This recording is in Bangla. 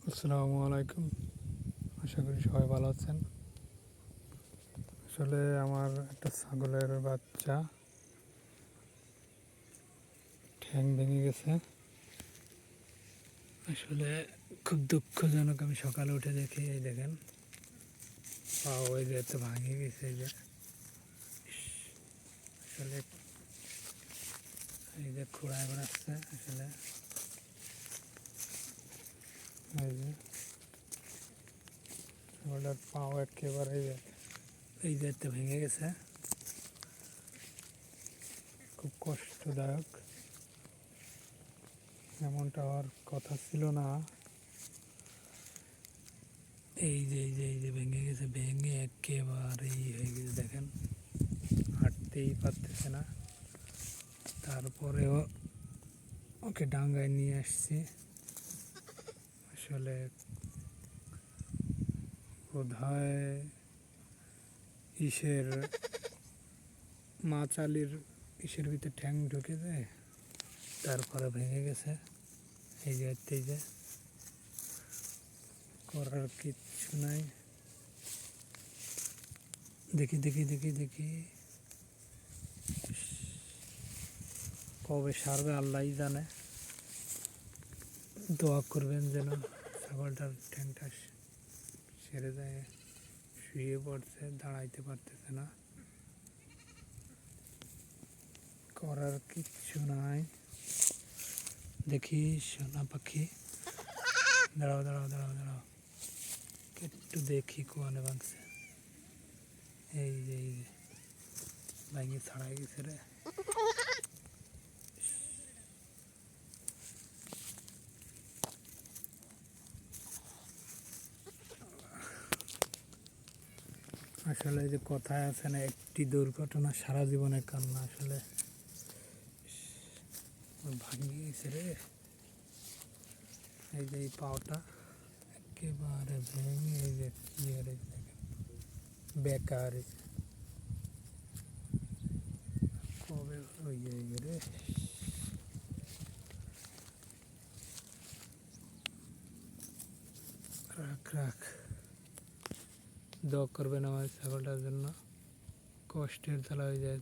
আসসালামু আলাইকুম। আশা করি সবাই ভালো আছেন। আসলে আমার একটা ছাগলের বাচ্চা ঠ্যাং ভেঙে গেছে। আসলে খুব দুঃখজনক। আমি সকালে উঠে দেখি, এই দেখেন পা ওই যে তো ভাঙে গেছে। এই যে আসলে এই যে খোঁড়ায় বেড়াচ্ছে। আসলে এই যে ছাগলটার পাও একেবারে এই যে তো ভেঙে গেছে। খুব কষ্টদায়ক। এমনটা হওয়ার কথা ছিল না। এই যে ভেঙে গেছে, ভেঙে একেবারেই হয়ে গেছে। দেখেন হাঁটতেই পারতেছে না। তারপরেও ওকে ডাঙ্গায় নিয়ে আসছি। আসলে বোধহয় ইসের মাচালির ইসের ভিতরে ঠ্যাং ঢুকে যায়, তারপরে ভেঙে গেছে। এই যে করার কিচ্ছু নাই। দেখি দেখি দেখি দেখি কবে সারবে আল্লাহই জানে। দোয়া করবেন যেন ছাগলটার ঠ্যাংটা সেরে যায়। শুয়ে পড়ছে, দাঁড়াইতে পারতেছে না। করার কিচ্ছু নাই। দেখি সোনা পাখি, দাঁড়াও দাঁড়াও দাঁড়াও দাঁড়াও, একটু দেখি কোয়ানে ভাঙছে। এই যে ভাঙে ছাড়াই গেছে রে। আসলে যে কথায় আছে না, একটি দুর্ঘটনা সারা জীবনের কান্না। আসলে ভাঙে গেছে রে। এই যে এই পাওটা একেবারে ভেঙে, এই যে কি আর বেকার কবে হয়ে রে। রাখ রাখ, দোয়া করবেন আমার ছাগলটার জন্য। কষ্টের জ্বালা হয়ে যায়।